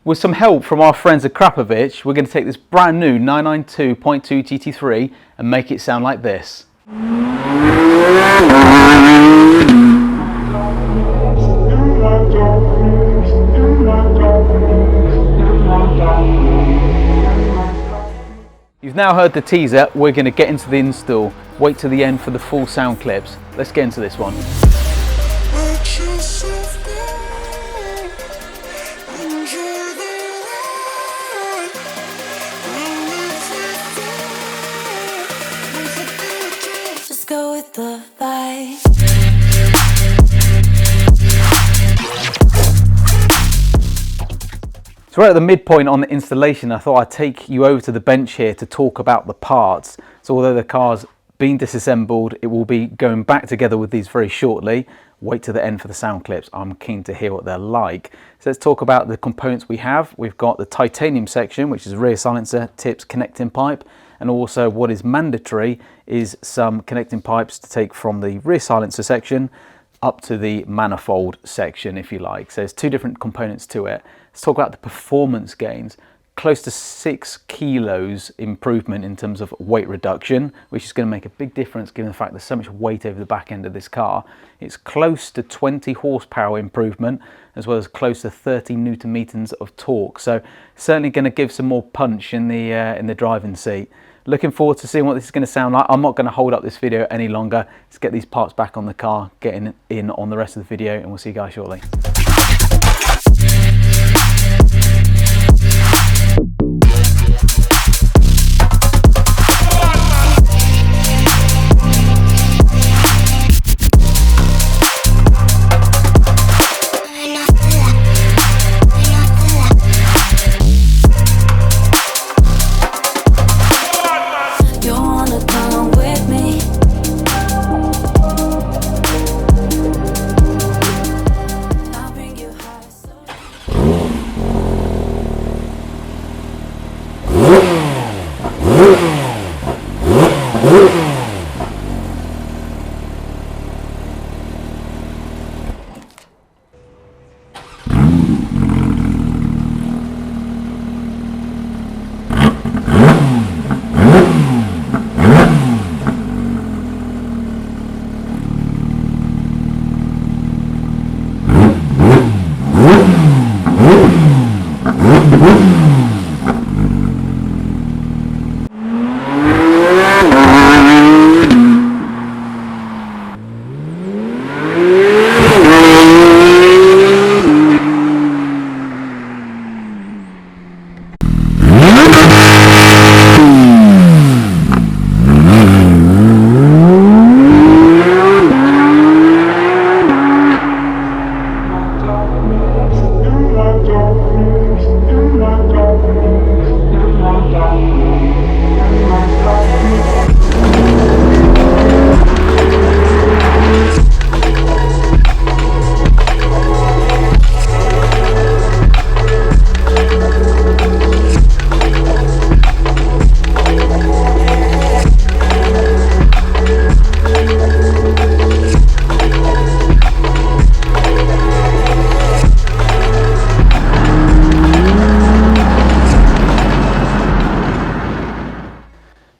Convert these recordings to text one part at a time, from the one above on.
With some help from our friends at Akrapovic, we're going to take this brand new 992.2 GT3 and make it sound like this. You've now heard the teaser, we're going to get into the install. Wait till the end for the full sound clips. Let's get into this one. Just go with the vibe. So we're at the midpoint on the installation. I thought I'd take you over to the bench here to talk about the parts. So although the car's been disassembled, it will be going back together with these very shortly. Wait to the end for the sound clips. I'm keen to hear what they're like. So let's talk about the components we have. We've got the titanium section, which is rear silencer, tips, connecting pipe, and also what is mandatory is some connecting pipes to take from the rear silencer section up to the manifold section, if you like. So there's two different components to it. Let's talk about the performance gains. Close to 6 kilos improvement in terms of weight reduction, which is going to make a big difference given the fact there's so much weight over the back end of this car. It's close to 20 horsepower improvement, as well as close to 30 newton meters of torque. So certainly going to give some more punch in the driving seat. Looking forward to seeing what this is going to sound like. I'm not going to hold up this video any longer. Let's get these parts back on the car, getting in on the rest of the video, and we'll see you guys shortly.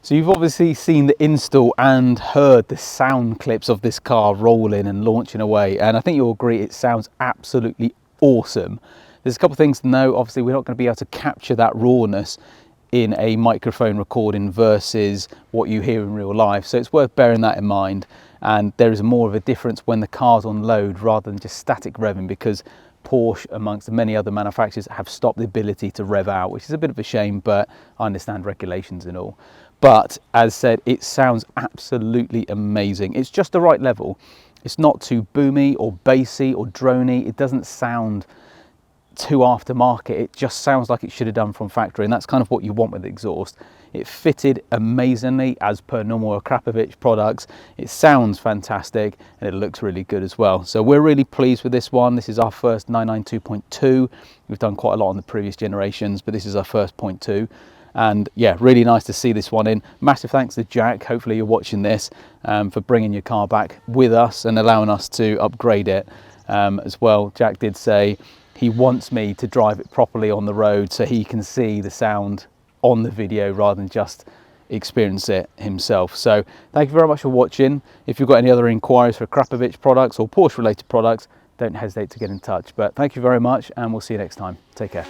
So you've obviously seen the install and heard the sound clips of this car rolling and launching away, and I think you'll agree it sounds absolutely awesome. There's a couple of things to know. Obviously we're not going to be able to capture that rawness in a microphone recording versus what you hear in real life, so it's worth bearing that in mind. And there is more of a difference when the car's on load rather than just static revving, because Porsche, amongst many other manufacturers, have stopped the ability to rev out, which is a bit of a shame, but I understand regulations and all. But as said, it sounds absolutely amazing. It's just the right level. It's not too boomy or bassy or droney. It doesn't sound too aftermarket. It just sounds like it should have done from factory, and that's kind of what you want with the exhaust. It fitted amazingly as per normal Akrapovic products. It sounds fantastic and it looks really good as well. So we're really pleased with this one. This is our first 992.2. We've done quite a lot on the previous generations, but this is our first 0.2. And yeah, really nice to see this one in. Massive thanks to Jack, hopefully you're watching this, for bringing your car back with us and allowing us to upgrade it as well. Jack did say he wants me to drive it properly on the road so he can see the sound on the video rather than just experience it himself. So thank you very much for watching. If you've got any other inquiries for Akrapovic products or Porsche related products, don't hesitate to get in touch. But thank you very much, and we'll see you next time. Take care.